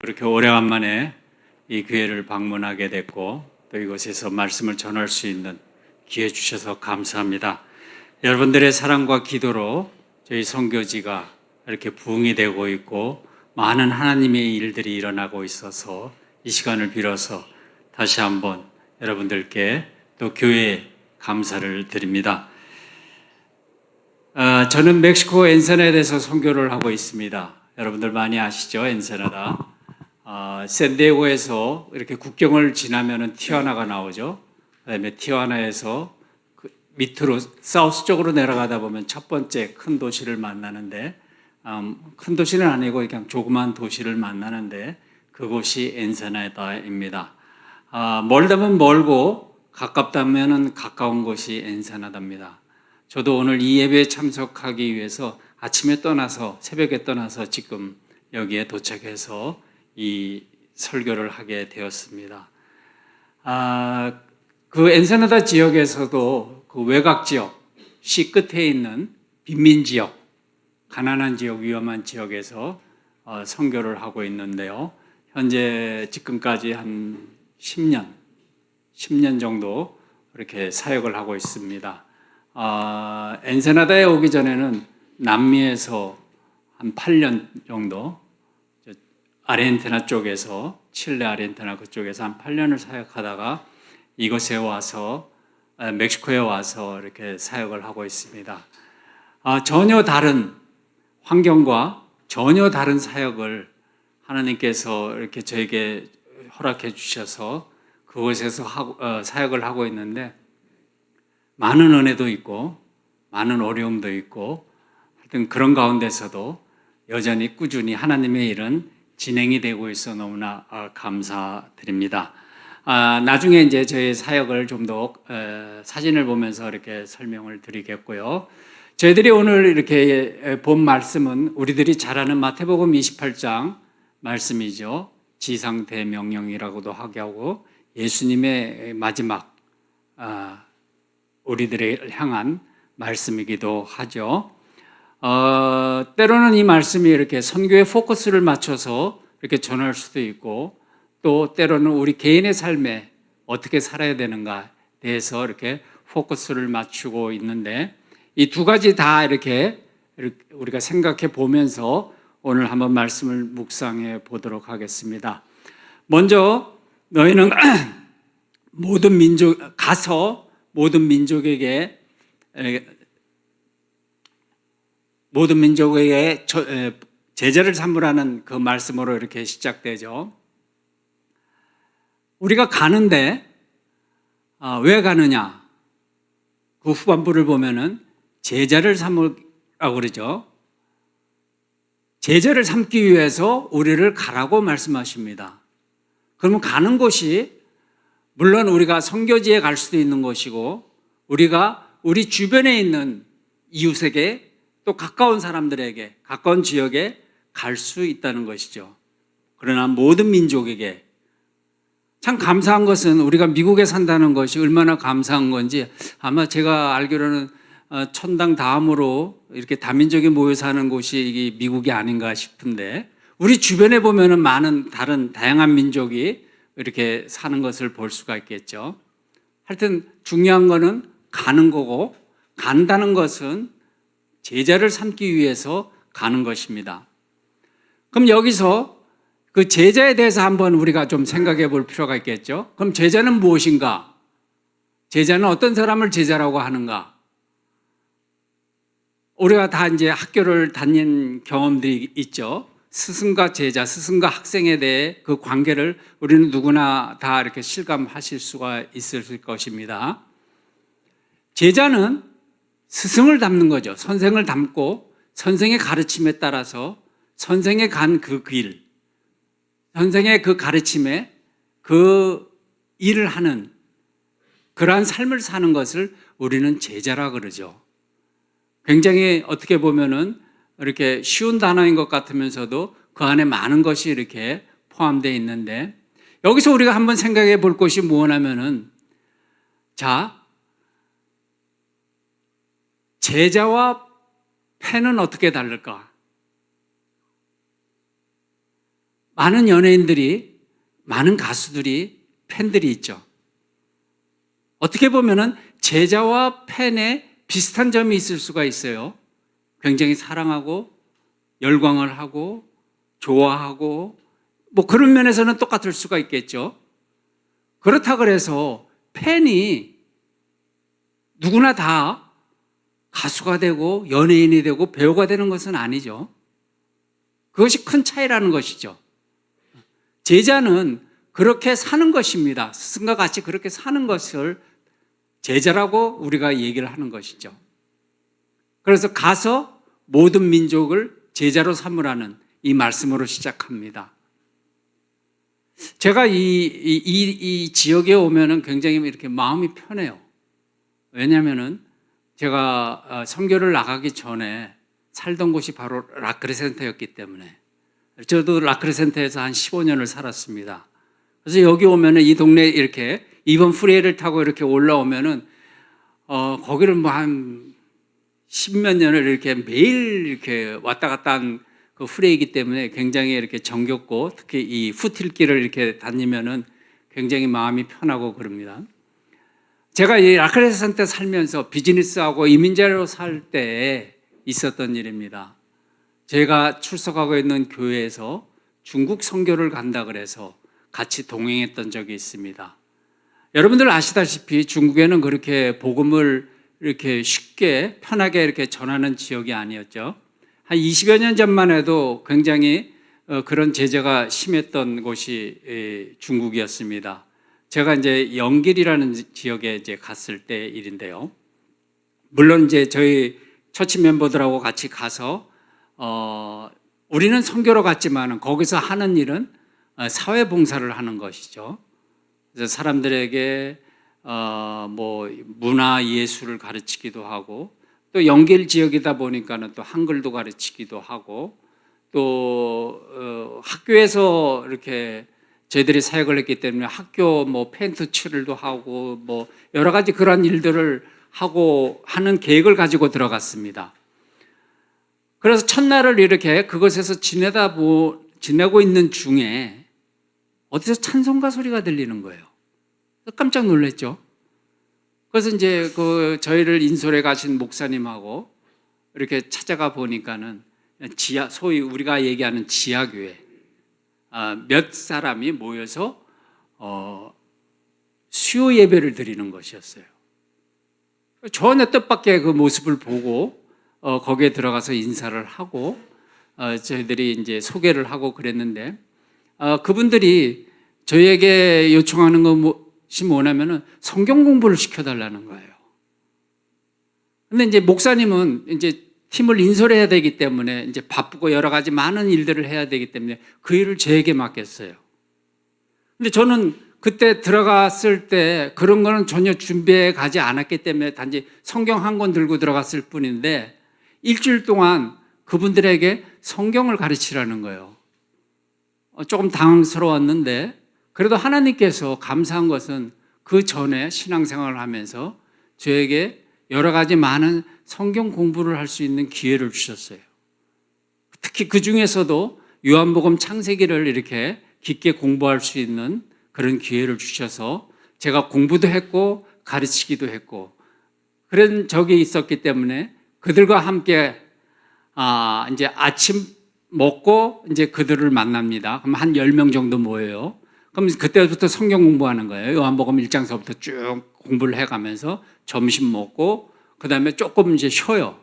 그렇게 오래간만에 이 교회를 방문하게 됐고 또 이곳에서 말씀을 전할 수 있는 기회 주셔서 감사합니다. 여러분들의 사랑과 기도로 저희 선교지가 이렇게 부흥이 되고 있고 많은 하나님의 일들이 일어나고 있어서 이 시간을 빌어서 다시 한번 여러분들께 또 교회에 감사를 드립니다. 저는 멕시코 엔세나다에서 선교를 하고 있습니다. 여러분들 많이 아시죠? 엔세나다. 샌디에고에서 이렇게 국경을 지나면은 티juana가 나오죠. 그다음에 티juana에서 밑으로 사우스 쪽으로 내려가다 보면 첫 번째 큰 도시를 만나는데, 큰 도시는 아니고 그냥 조그만 도시를 만나는데 그곳이 엔세나다입니다. 멀다면 멀고 가깝다면은 가까운 곳이 엔세나다입니다. 저도 오늘 이 예배에 참석하기 위해서 아침에 떠나서 새벽에 떠나서 지금 여기에 도착해서 이 설교를 하게 되었습니다. 그 엔세나다 지역에서도 그 외곽 지역, 시 끝에 있는 빈민 지역, 가난한 지역, 위험한 지역에서 선교를 하고 있는데요. 현재 지금까지 한 10년 정도 이렇게 사역을 하고 있습니다. 엔세나다에 오기 전에는 남미에서 한 8년 정도, 아르헨티나 쪽에서, 칠레 아르헨티나 그쪽에서 한 8년을 사역하다가 이곳에 와서, 멕시코에 와서 이렇게 사역을 하고 있습니다. 전혀 다른 환경과 전혀 다른 사역을 하나님께서 이렇게 저에게 허락해 주셔서 그곳에서 사역을 하고 있는데 많은 은혜도 있고 많은 어려움도 있고 하여튼 그런 가운데서도 여전히 꾸준히 하나님의 일은 진행이 되고 있어 너무나 감사드립니다. 나중에 이제 저희 사역을 좀 더 사진을 보면서 이렇게 설명을 드리겠고요. 저희들이 오늘 이렇게 본 말씀은 우리들이 잘 아는 마태복음 28장 말씀이죠. 지상대명령이라고도 하고 예수님의 마지막 우리들을 향한 말씀이기도 하죠. 때로는 이 말씀이 이렇게 선교의 포커스를 맞춰서 이렇게 전할 수도 있고 또 때로는 우리 개인의 삶에 어떻게 살아야 되는가에 대해서 이렇게 포커스를 맞추고 있는데 이 두 가지 다 이렇게 우리가 생각해 보면서 오늘 한번 말씀을 묵상해 보도록 하겠습니다. 먼저 너희는 모든 민족 가서 모든 민족에게 제자를 삼으라는 그 말씀으로 이렇게 시작되죠. 우리가 가는데 왜 가느냐? 그 후반부를 보면은 제자를 삼으라고 그러죠. 제자를 삼기 위해서 우리를 가라고 말씀하십니다. 그러면 가는 곳이 물론 우리가 선교지에 갈 수도 있는 것이고 우리가 우리 주변에 있는 이웃에게 또 가까운 사람들에게 가까운 지역에 갈 수 있다는 것이죠. 그러나 모든 민족에게 참 감사한 것은 우리가 미국에 산다는 것이 얼마나 감사한 건지 아마 제가 알기로는 천당 다음으로 이렇게 다민족이 모여 사는 곳이 이게 미국이 아닌가 싶은데 우리 주변에 보면은 많은 다른 다양한 민족이 이렇게 사는 것을 볼 수가 있겠죠. 하여튼 중요한 거는 가는 거고 간다는 것은 제자를 삼기 위해서 가는 것입니다. 그럼 여기서 그 제자에 대해서 한번 우리가 좀 생각해 볼 필요가 있겠죠. 그럼 제자는 무엇인가? 제자는 어떤 사람을 제자라고 하는가? 우리가 다 이제 학교를 다닌 경험들이 있죠. 스승과 제자, 스승과 학생에 대해 그 관계를 우리는 누구나 다 이렇게 실감하실 수가 있을 것입니다. 제자는 스승을 닮는 거죠. 선생을 닮고 선생의 가르침에 따라서 선생의 간 그 길, 선생의 그 가르침에 그 일을 하는 그러한 삶을 사는 것을 우리는 제자라 그러죠. 굉장히 어떻게 보면은 이렇게 쉬운 단어인 것 같으면서도 그 안에 많은 것이 이렇게 포함되어 있는데 여기서 우리가 한번 생각해 볼 것이 무엇이냐면은 자, 제자와 펜은 어떻게 다를까? 많은 연예인들이, 많은 가수들이 팬들이 있죠. 어떻게 보면은 제자와 팬의 비슷한 점이 있을 수가 있어요. 굉장히 사랑하고 열광을 하고 좋아하고 뭐 그런 면에서는 똑같을 수가 있겠죠. 그렇다 그래서 팬이 누구나 다 가수가 되고 연예인이 되고 배우가 되는 것은 아니죠. 그것이 큰 차이라는 것이죠. 제자는 그렇게 사는 것입니다. 스승과 같이 그렇게 사는 것을 제자라고 우리가 얘기를 하는 것이죠. 그래서 가서 모든 민족을 제자로 삼으라는 이 말씀으로 시작합니다. 제가 이 지역에 오면은 굉장히 이렇게 마음이 편해요. 왜냐면은 제가 선교를 나가기 전에 살던 곳이 바로 라크레센터였기 때문에 저도 라크레센터에서 한 15년을 살았습니다. 그래서 여기 오면은 이 동네 이렇게 이번 프레이를 타고 이렇게 올라오면은 거기를 뭐 한 10몇 년을 이렇게 매일 이렇게 왔다 갔다 한 그 프레이이기 때문에 굉장히 이렇게 정겹고 특히 이 후틸길을 이렇게 다니면은 굉장히 마음이 편하고 그럽니다. 제가 이 라크레센터 살면서 비즈니스하고 이민자로 살 때 있었던 일입니다. 제가 출석하고 있는 교회에서 중국 선교를 간다 그래서 같이 동행했던 적이 있습니다. 여러분들 아시다시피 중국에는 그렇게 복음을 이렇게 쉽게 편하게 이렇게 전하는 지역이 아니었죠. 한 20여 년 전만 해도 굉장히 그런 제재가 심했던 곳이 중국이었습니다. 제가 이제 영길이라는 지역에 이제 갔을 때 일인데요. 물론 이제 저희 처치 멤버들하고 같이 가서 우리는 선교로 갔지만 거기서 하는 일은 사회 봉사를 하는 것이죠. 그래서 사람들에게 뭐 문화 예술을 가르치기도 하고 또 영길 지역이다 보니까는 또 한글도 가르치기도 하고 또 학교에서 이렇게 저희들이 사역을 했기 때문에 학교 뭐 펜트 칠을도 하고 뭐 여러 가지 그런 일들을 하고 하는 계획을 가지고 들어갔습니다. 그래서 첫날을 이렇게 그곳에서 지내고 있는 중에 어디서 찬송가 소리가 들리는 거예요. 깜짝 놀랐죠. 그래서 이제 저희를 인솔해 가신 목사님하고 이렇게 찾아가 보니까는 소위 우리가 얘기하는 지하교회 몇 사람이 모여서 수요 예배를 드리는 것이었어요. 전혀 뜻밖의 그 모습을 보고 거기에 들어가서 인사를 하고 저희들이 이제 소개를 하고 그랬는데 그분들이 저희에게 요청하는 것이 뭐냐면은 성경 공부를 시켜달라는 거예요. 근데 이제 목사님은 이제 팀을 인솔해야 되기 때문에 이제 바쁘고 여러 가지 많은 일들을 해야 되기 때문에 그 일을 저에게 맡겼어요. 근데 저는 그때 들어갔을 때 그런 거는 전혀 준비해 가지 않았기 때문에 단지 성경 한 권 들고 들어갔을 뿐인데 일주일 동안 그분들에게 성경을 가르치라는 거예요. 조금 당황스러웠는데 그래도 하나님께서 감사한 것은 그 전에 신앙생활을 하면서 저에게 여러 가지 많은 성경 공부를 할 수 있는 기회를 주셨어요. 특히 그 중에서도 요한복음 창세기를 이렇게 깊게 공부할 수 있는 그런 기회를 주셔서 제가 공부도 했고 가르치기도 했고 그런 적이 있었기 때문에 그들과 함께 이제 아침 먹고 이제 그들을 만납니다. 그럼 한 10명 정도 모여요. 그럼 그때부터 성경 공부하는 거예요. 요한복음 1장서부터 쭉 공부를 해가면서 점심 먹고 그다음에 조금 이제 쉬어요.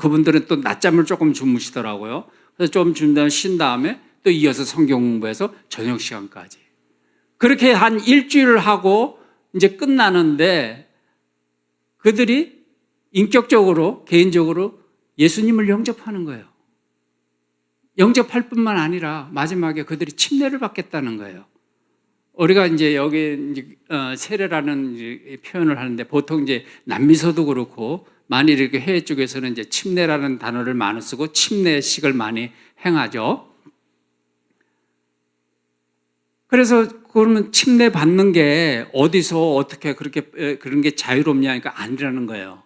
그분들은 또 낮잠을 조금 주무시더라고요. 그래서 좀 쉰 다음에 또 이어서 성경 공부해서 저녁 시간까지. 그렇게 한 일주일을 하고 이제 끝나는데 그들이 인격적으로 개인적으로 예수님을 영접하는 거예요. 영접할 뿐만 아니라 마지막에 그들이 침례를 받겠다는 거예요. 우리가 이제 여기 이제 세례라는 이제 표현을 하는데 보통 이제 남미서도 그렇고 많이 이렇게 해외 쪽에서는 이제 침례라는 단어를 많이 쓰고 침례식을 많이 행하죠. 그래서 그러면 침례 받는 게 어디서 어떻게 그렇게 그런 게 자유롭냐 하니까 아니라는 거예요.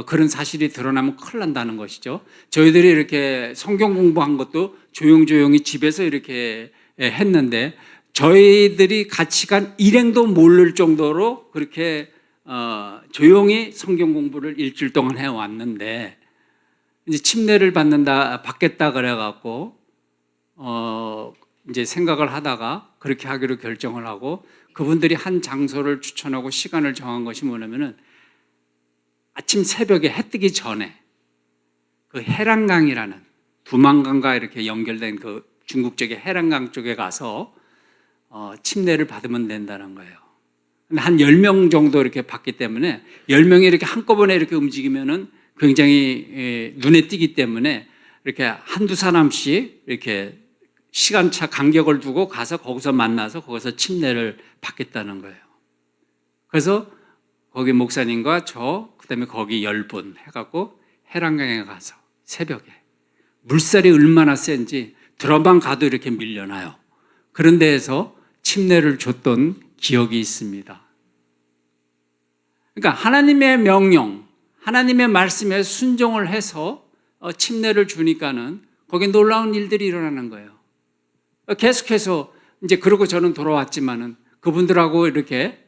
그런 사실이 드러나면 큰일 난다는 것이죠. 저희들이 이렇게 성경 공부한 것도 조용조용히 집에서 이렇게 했는데 저희들이 같이 간 일행도 모를 정도로 그렇게 조용히 성경 공부를 일주일 동안 해왔는데 이제 침례를 받겠다 그래갖고 이제 생각을 하다가 그렇게 하기로 결정을 하고 그분들이 한 장소를 추천하고 시간을 정한 것이 뭐냐면은 아침 새벽에 해 뜨기 전에 그 해란강이라는 두만강과 이렇게 연결된 그 중국 쪽의 해란강 쪽에 가서 침례를 받으면 된다는 거예요. 근데 한 10명 정도 이렇게 받기 때문에 10명이 이렇게 한꺼번에 이렇게 움직이면은 굉장히 눈에 띄기 때문에 이렇게 한두 사람씩 이렇게 시간차 간격을 두고 가서 거기서 만나서 거기서 침례를 받겠다는 거예요. 그래서 거기 목사님과 그다음에 거기 10분 해갖고 해란강에 가서 새벽에 물살이 얼마나 센지 들어만 가도 이렇게 밀려나요. 그런 데에서 침례를 줬던 기억이 있습니다. 그러니까 하나님의 명령, 하나님의 말씀에 순종을 해서 침례를 주니까는 거기에 놀라운 일들이 일어나는 거예요. 계속해서 이제 그러고 저는 돌아왔지만은 그분들하고 이렇게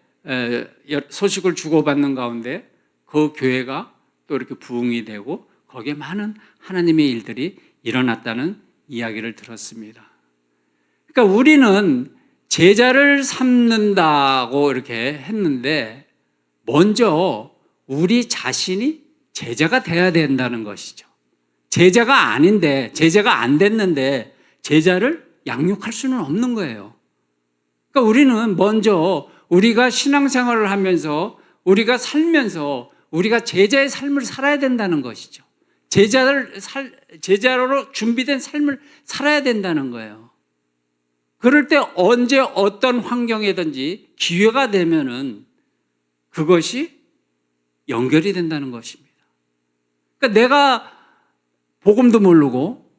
소식을 주고받는 가운데 그 교회가 또 이렇게 부흥이 되고 거기에 많은 하나님의 일들이 일어났다는 이야기를 들었습니다. 그러니까 우리는 제자를 삼는다고 이렇게 했는데 먼저 우리 자신이 제자가 돼야 된다는 것이죠. 제자가 아닌데, 제자가 안 됐는데 제자를 양육할 수는 없는 거예요. 그러니까 우리는 먼저 우리가 신앙생활을 하면서 우리가 살면서 우리가 제자의 삶을 살아야 된다는 것이죠. 제자로 준비된 삶을 살아야 된다는 거예요. 그럴 때 언제 어떤 환경이든지 기회가 되면은 그것이 연결이 된다는 것입니다. 그러니까 내가 복음도 모르고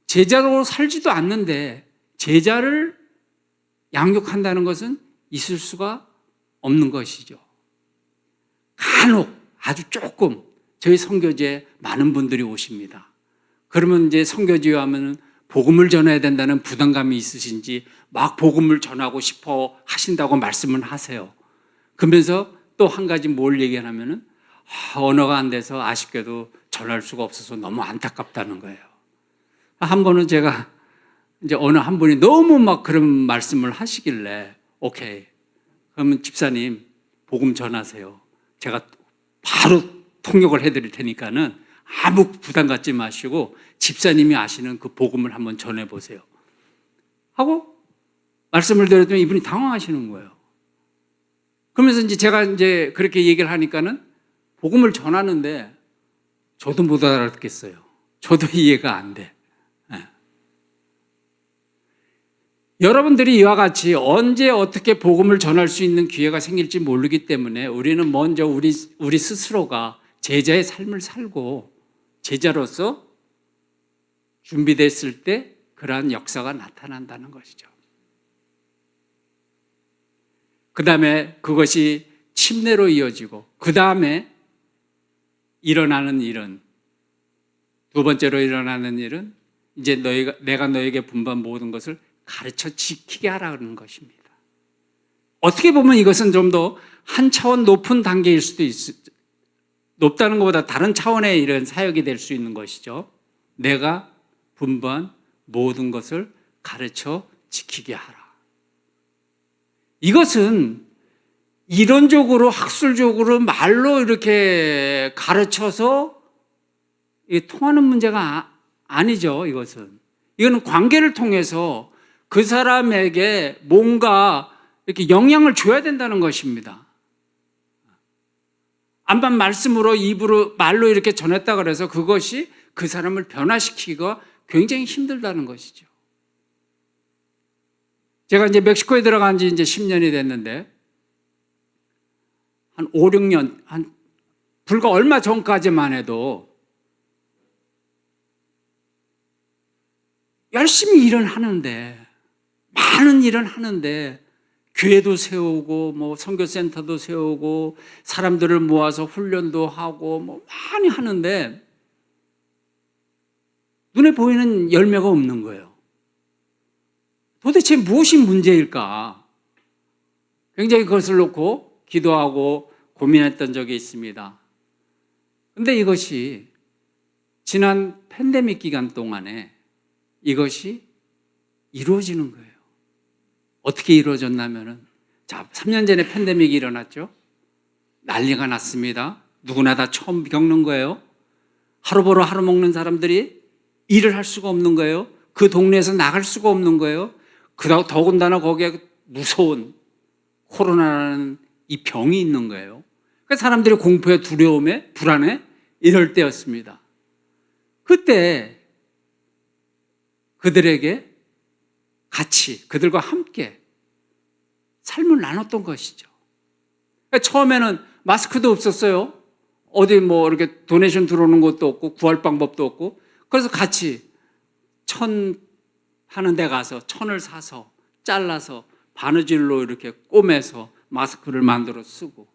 제자로 살지도 않는데 제자를 양육한다는 것은 있을 수가 없는 것이죠. 간혹 아주 조금 저희 선교지에 많은 분들이 오십니다. 그러면 이제 선교지에 하면은 복음을 전해야 된다는 부담감이 있으신지 막 복음을 전하고 싶어 하신다고 말씀을 하세요. 그러면서 또 한 가지 뭘 얘기하냐면은 언어가 안 돼서 아쉽게도 전할 수가 없어서 너무 안타깝다는 거예요. 한 번은 제가 이제 어느 한 분이 너무 막 그런 말씀을 하시길래 오케이. 그러면 집사님 복음 전하세요. 제가 바로 통역을 해드릴 테니까는 아무 부담 갖지 마시고 집사님이 아시는 그 복음을 한번 전해보세요. 하고 말씀을 드렸더니 이분이 당황하시는 거예요. 그러면서 이제 제가 이제 그렇게 얘기를 하니까는 복음을 전하는데 저도 못 알아듣겠어요. 저도 이해가 안 돼. 네. 여러분들이 이와 같이 언제 어떻게 복음을 전할 수 있는 기회가 생길지 모르기 때문에 우리는 먼저 우리 스스로가 제자의 삶을 살고 제자로서 준비됐을 때 그러한 역사가 나타난다는 것이죠. 그 다음에 그것이 침례로 이어지고 그 다음에 일어나는 일은 두 번째로 일어나는 일은 이제 내가 너에게 분부한 모든 것을 가르쳐 지키게 하라는 것입니다. 어떻게 보면 이것은 좀 더 한 차원 높은 단계일 수도 높다는 것보다 다른 차원의 이런 사역이 될 수 있는 것이죠. 내가 분부한 모든 것을 가르쳐 지키게 하라. 이것은 이론적으로 학술적으로 말로 이렇게 가르쳐서 통하는 문제가 아니죠. 이거는 관계를 통해서 그 사람에게 뭔가 이렇게 영향을 줘야 된다는 것입니다. 암만 말씀으로 입으로 말로 이렇게 전했다 그래서 그것이 그 사람을 변화시키기가 굉장히 힘들다는 것이죠. 제가 이제 멕시코에 들어간 지 이제 10년이 됐는데 한 5, 6년, 불과 얼마 전까지만 해도 열심히 일은 하는데, 많은 일은 하는데, 교회도 세우고, 선교센터도 세우고, 사람들을 모아서 훈련도 하고, 많이 하는데, 눈에 보이는 열매가 없는 거예요. 도대체 무엇이 문제일까? 굉장히 그것을 놓고 기도하고 고민했던 적이 있습니다. 근데 이것이 지난 팬데믹 기간 동안에 이것이 이루어지는 거예요. 어떻게 이루어졌냐면은, 자, 3년 전에 팬데믹이 일어났죠. 난리가 났습니다. 누구나 다 처음 겪는 거예요. 하루 벌어 하루 먹는 사람들이 일을 할 수가 없는 거예요. 그 동네에서 나갈 수가 없는 거예요. 그러고 더군다나 거기에 무서운 코로나라는 이 병이 있는 거예요. 그러니까 사람들이 공포에 두려움에 불안해 이럴 때였습니다. 그때 그들에게 같이 그들과 함께 삶을 나눴던 것이죠. 그러니까 처음에는 마스크도 없었어요. 어디 뭐 이렇게 도네이션 들어오는 것도 없고 구할 방법도 없고, 그래서 같이 천 하는 데 가서 천을 사서 잘라서 바느질로 이렇게 꼬매서 마스크를 만들어 쓰고,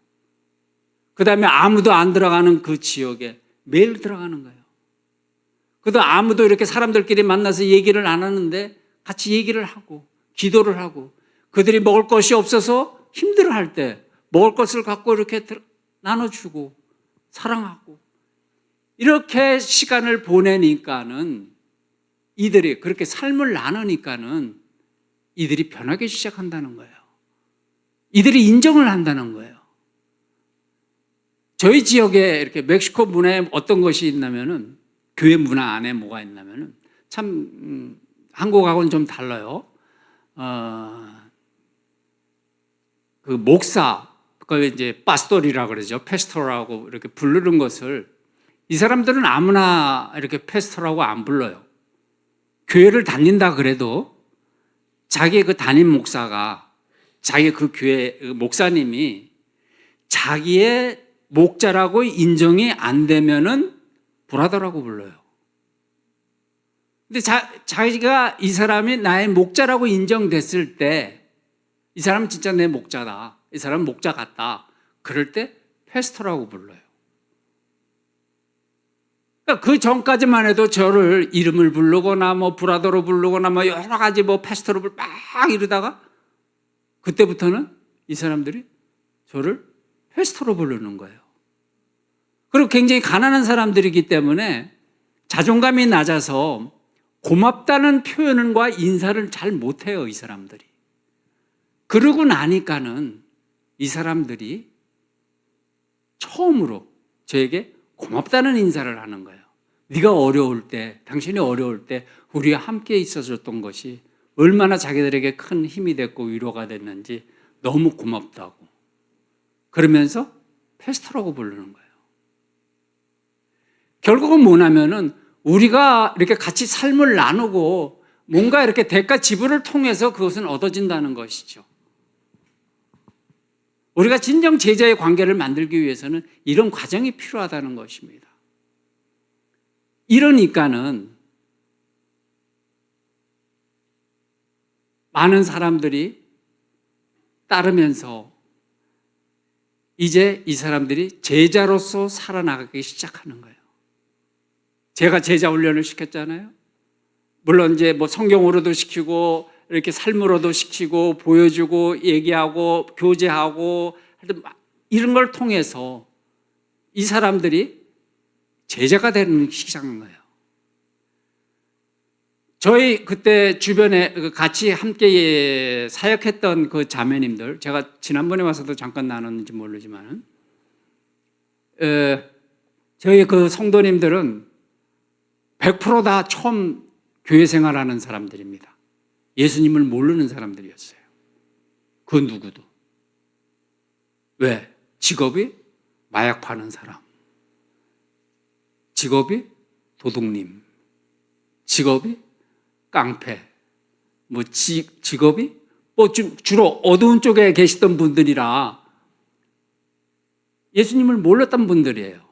그 다음에 아무도 안 들어가는 그 지역에 매일 들어가는 거예요. 그래도 아무도 이렇게 사람들끼리 만나서 얘기를 안 하는데 같이 얘기를 하고 기도를 하고, 그들이 먹을 것이 없어서 힘들어할 때 먹을 것을 갖고 이렇게 나눠주고 사랑하고, 이렇게 시간을 보내니까는 이들이 그렇게 삶을 나누니까는 이들이 변하기 시작한다는 거예요. 이들이 인정을 한다는 거예요. 저희 지역에 이렇게 멕시코 문화에 어떤 것이 있냐면은, 교회 문화 안에 뭐가 있냐면은 참 한국하고는 좀 달라요. 그 목사, 그걸 이제 파스토리라고 그러죠. 페스토라고 이렇게 부르는 것을, 이 사람들은 아무나 이렇게 페스토라고 안 불러요. 교회를 다닌다 그래도 자기 그 담임 목사가, 자기 그 교회 목사님이 자기의 목자라고 인정이 안 되면은 브라더라고 불러요. 근데 자기가 이 사람이 나의 목자라고 인정됐을 때, 이 사람은 진짜 내 목자다, 이 사람은 목자 같다, 그럴 때 페스토라고 불러요. 그러니까 그 전까지만 해도 저를 이름을 부르거나 뭐 브라더로 부르거나 뭐 여러 가지 뭐 페스토로 막 이러다가, 그때부터는 이 사람들이 저를 페스토로 부르는 거예요. 그리고 굉장히 가난한 사람들이기 때문에 자존감이 낮아서 고맙다는 표현과 인사를 잘 못해요, 이 사람들이. 그러고 나니까는 이 사람들이 처음으로 저에게 고맙다는 인사를 하는 거예요. 네가 어려울 때, 당신이 어려울 때 우리가 함께 있어줬던 것이 얼마나 자기들에게 큰 힘이 됐고 위로가 됐는지 너무 고맙다고. 그러면서 페스토라고 부르는 거예요. 결국은 뭐냐면은, 우리가 이렇게 같이 삶을 나누고 뭔가 이렇게 대가 지불을 통해서 그것은 얻어진다는 것이죠. 우리가 진정 제자의 관계를 만들기 위해서는 이런 과정이 필요하다는 것입니다. 이러니까는 많은 사람들이 따르면서 이제 이 사람들이 제자로서 살아나가기 시작하는 거예요. 제가 제자 훈련을 시켰잖아요. 물론 이제 뭐 성경으로도 시키고 이렇게 삶으로도 시키고 보여주고 얘기하고 교제하고 하여튼 이런 걸 통해서 이 사람들이 제자가 되는 시작인 거예요. 저희 그때 주변에 같이 함께 사역했던 그 자매님들, 제가 지난번에 와서도 잠깐 나눴는지 모르지만, 저희 그 성도님들은 100%다 처음 교회 생활하는 사람들입니다. 예수님을 모르는 사람들이었어요. 그 누구도. 왜? 직업이 마약 파는 사람, 직업이 도둑님, 직업이 깡패, 뭐 직업이 뭐 주로 어두운 쪽에 계시던 분들이라 예수님을 몰랐던 분들이에요.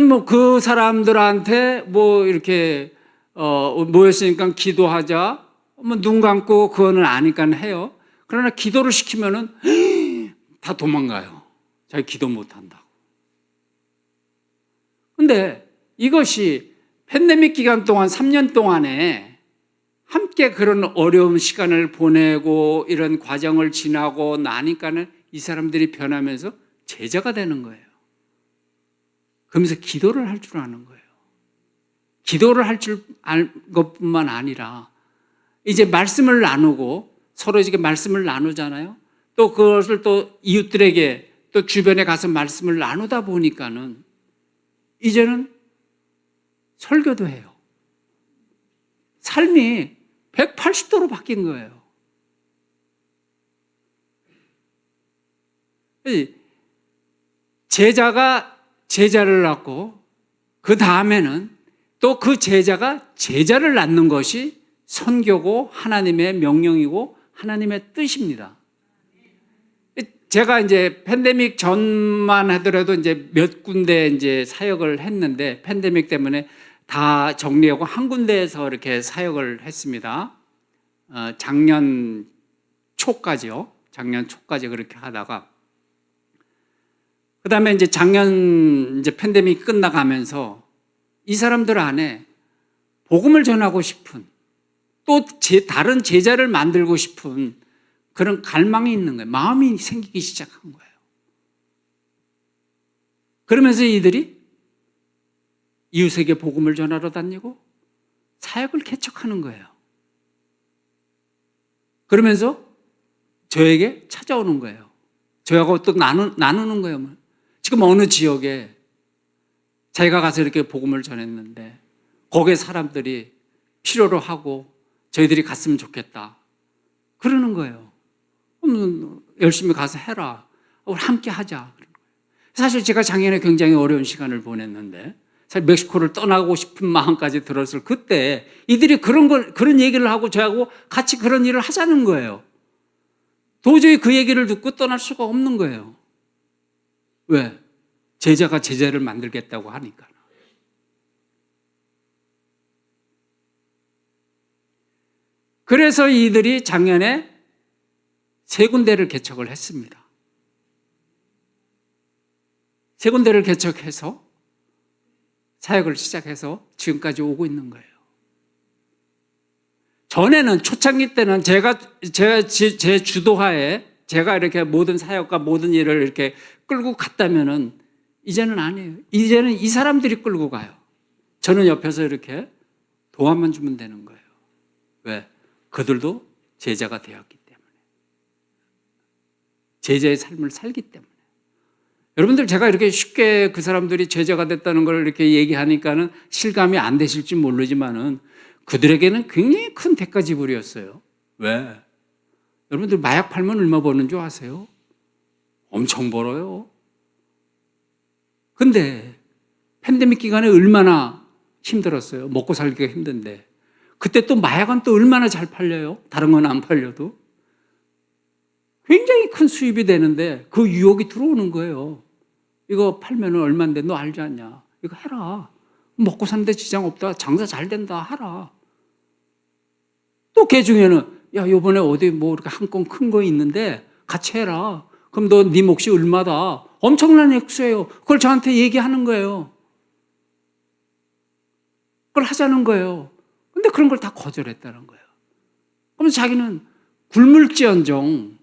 뭐 그 사람들한테 뭐 이렇게 모였으니까 기도하자, 뭐 눈 감고 그거는 아니까 해요. 그러나 기도를 시키면은 다 도망가요. 자기 기도 못 한다고. 근데 이것이 팬데믹 기간 동안 3년 동안에 함께 그런 어려운 시간을 보내고 이런 과정을 지나고 나니까는 이 사람들이 변하면서 제자가 되는 거예요. 그러면서 기도를 할 줄 아는 거예요. 기도를 할 줄 알 것뿐만 아니라 이제 말씀을 나누고 서로 이렇게 말씀을 나누잖아요. 또 그것을 또 이웃들에게 또 주변에 가서 말씀을 나누다 보니까는 이제는 설교도 해요. 삶이 180도로 바뀐 거예요. 제자가 제자를 낳고 그 다음에는 또 그 제자가 제자를 낳는 것이 선교고 하나님의 명령이고 하나님의 뜻입니다. 제가 이제 팬데믹 전만 하더라도 이제 몇 군데 이제 사역을 했는데 팬데믹 때문에 다 정리하고 한 군데에서 이렇게 사역을 했습니다. 작년 초까지요. 작년 초까지 그렇게 하다가 그다음에 이제 작년 이제 팬데믹 끝나가면서 이 사람들 안에 복음을 전하고 싶은 또 다른 제자를 만들고 싶은 그런 갈망이 있는 거예요. 마음이 생기기 시작한 거예요. 그러면서 이들이 이웃에게 복음을 전하러 다니고 사역을 개척하는 거예요. 그러면서 저에게 찾아오는 거예요. 저하고 또 나누는 거예요. 지금 어느 지역에 자기가 가서 이렇게 복음을 전했는데 거기에 사람들이 필요로 하고 저희들이 갔으면 좋겠다. 그러는 거예요. 열심히 가서 해라. 우리 함께 하자. 사실 제가 작년에 굉장히 어려운 시간을 보냈는데 사실 멕시코를 떠나고 싶은 마음까지 들었을 그때 이들이 그런 얘기를 하고 저하고 같이 그런 일을 하자는 거예요. 도저히 그 얘기를 듣고 떠날 수가 없는 거예요. 왜? 제자가 제자를 만들겠다고 하니까. 그래서 이들이 작년에 3군데를 개척을 했습니다. 3군데를 개척해서 사역을 시작해서 지금까지 오고 있는 거예요. 전에는 초창기 때는 제 주도하에 제가 이렇게 모든 사역과 모든 일을 이렇게 끌고 갔다면은 이제는 아니에요. 이제는 이 사람들이 끌고 가요. 저는 옆에서 이렇게 도와만 주면 되는 거예요. 왜? 그들도 제자가 되었기 때문에. 제자의 삶을 살기 때문에. 여러분들 제가 이렇게 쉽게 그 사람들이 제자가 됐다는 걸 이렇게 얘기하니까는 실감이 안 되실지 모르지만은 그들에게는 굉장히 큰 대가 지불이었어요. 왜? 여러분들 마약 팔면 얼마 버는 줄 아세요? 엄청 벌어요. 근데 팬데믹 기간에 얼마나 힘들었어요. 먹고 살기가 힘든데. 그때 또 마약은 또 얼마나 잘 팔려요. 다른 건 안 팔려도. 굉장히 큰 수입이 되는데 그 유혹이 들어오는 거예요. 이거 팔면 얼마인데 너 알지 않냐. 이거 해라. 먹고 사는데 지장 없다. 장사 잘 된다. 하라. 또 걔 중에는 야 요번에 어디 뭐 이렇게 한 건 큰 거 있는데 같이 해라. 그럼 너 네 몫이 얼마다. 엄청난 액수예요. 그걸 저한테 얘기하는 거예요. 그걸 하자는 거예요. 근데 그런 걸 다 거절했다는 거예요. 그럼 자기는 굶을지언정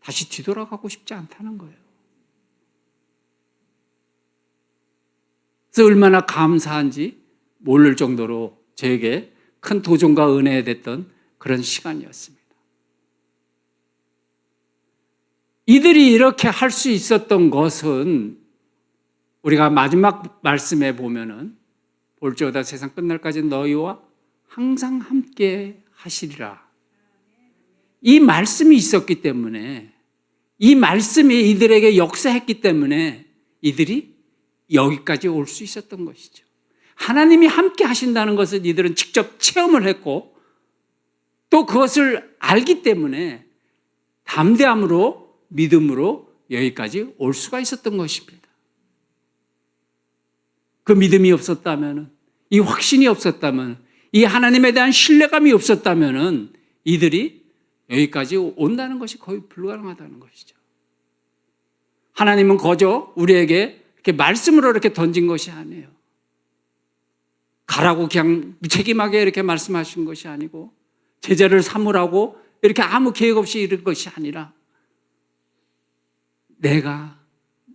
다시 뒤돌아가고 싶지 않다는 거예요. 그래서 얼마나 감사한지 모를 정도로 저에게 큰 도전과 은혜가 됐던 그런 시간이었습니다. 이들이 이렇게 할 수 있었던 것은 우리가 마지막 말씀에 보면은 볼지어다 세상 끝날까지 너희와 항상 함께 하시리라. 이 말씀이 있었기 때문에 이 말씀이 이들에게 역사했기 때문에 이들이 여기까지 올 수 있었던 것이죠. 하나님이 함께 하신다는 것을 이들은 직접 체험을 했고 또 그것을 알기 때문에 담대함으로 믿음으로 여기까지 올 수가 있었던 것입니다. 그 믿음이 없었다면, 이 확신이 없었다면, 이 하나님에 대한 신뢰감이 없었다면 이들이 여기까지 온다는 것이 거의 불가능하다는 것이죠. 하나님은 거저 우리에게 이렇게 말씀으로 이렇게 던진 것이 아니에요. 가라고 그냥 무책임하게 이렇게 말씀하신 것이 아니고 제자를 삼으라고 이렇게 아무 계획 없이 이런 것이 아니라 내가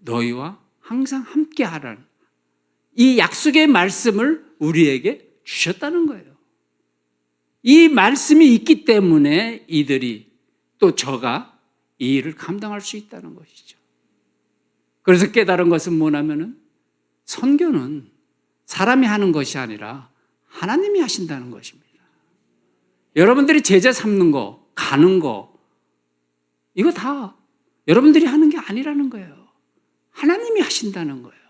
너희와 항상 함께 하라는 이 약속의 말씀을 우리에게 주셨다는 거예요. 이 말씀이 있기 때문에 이들이 또 저가 이 일을 감당할 수 있다는 것이죠. 그래서 깨달은 것은 뭐냐면은 선교는 사람이 하는 것이 아니라 하나님이 하신다는 것입니다. 여러분들이 제자 삼는 거, 가는 거, 이거 다 여러분들이 하는 게 아니라는 거예요. 하나님이 하신다는 거예요.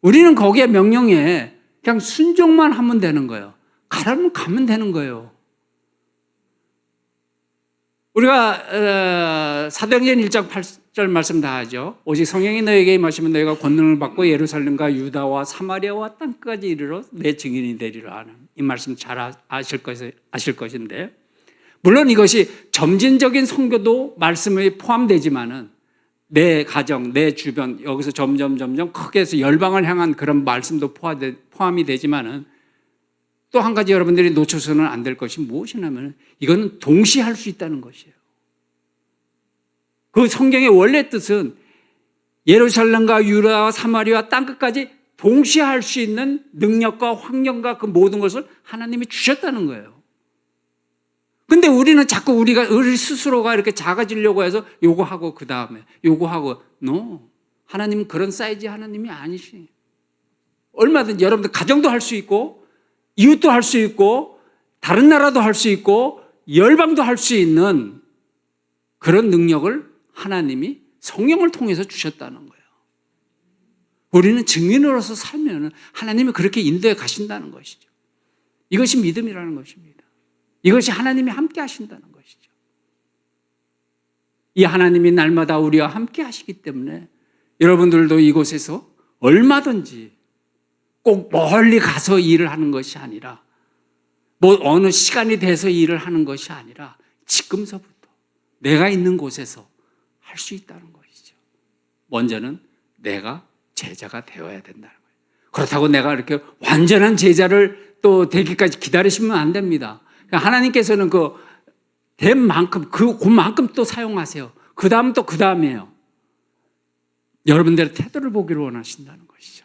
우리는 거기에 명령에 그냥 순종만 하면 되는 거예요. 가라면 가면 되는 거예요. 우리가 사도행전 1장 8절 말씀 다 하죠. 오직 성령이 너에게 임하시면 너희가 권능을 받고 예루살렘과 유다와 사마리아와 땅까지 이르러 내 증인이 되리라 하는 이 말씀 잘 아실 것인데, 물론 이것이 점진적인 선교도 말씀에 포함되지만은 내 가정, 내 주변 여기서 점점 크게 해서 열방을 향한 그런 말씀도 포함이 되지만은 또 한 가지 여러분들이 놓쳐서는 안 될 것이 무엇이냐면 이거는 동시에 할 수 있다는 것이에요. 그 성경의 원래 뜻은 예루살렘과 유다와 사마리아 땅끝까지 동시에 할 수 있는 능력과 환경과 그 모든 것을 하나님이 주셨다는 거예요. 근데 우리는 자꾸 우리 스스로가 이렇게 작아지려고 해서 요거 하고 그 다음에 요거 하고 하나님은 그런 사이즈 하나님이 아니시. 얼마든지 여러분들 가정도 할 수 있고 이웃도 할 수 있고 다른 나라도 할 수 있고 열방도 할 수 있는 그런 능력을 하나님이 성령을 통해서 주셨다는 거예요. 우리는 증인으로서 살면 하나님이 그렇게 인도해 가신다는 것이죠. 이것이 믿음이라는 것입니다. 이것이 하나님이 함께 하신다는 것이죠. 이 하나님이 날마다 우리와 함께 하시기 때문에 여러분들도 이곳에서 얼마든지 꼭 멀리 가서 일을 하는 것이 아니라 뭐 어느 시간이 돼서 일을 하는 것이 아니라 지금서부터 내가 있는 곳에서 할 수 있다는 것이죠. 먼저는 내가 제자가 되어야 된다는 거예요. 그렇다고 내가 이렇게 완전한 제자를 또 되기까지 기다리시면 안 됩니다. 하나님께서는 된 만큼 그만큼 또 사용하세요. 그 다음 또 그 다음이에요. 여러분들의 태도를 보기를 원하신다는 것이죠.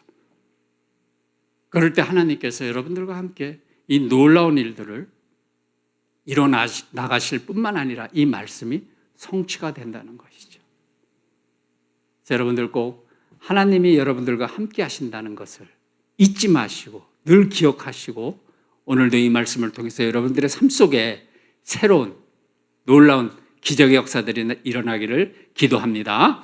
그럴 때 하나님께서 여러분들과 함께 이 놀라운 일들을 일어나가실 뿐만 아니라 이 말씀이 성취가 된다는 것이죠. 그래서 여러분들 꼭 하나님이 여러분들과 함께 하신다는 것을 잊지 마시고 늘 기억하시고 오늘도 이 말씀을 통해서 여러분들의 삶 속에 새로운 놀라운 기적의 역사들이 일어나기를 기도합니다.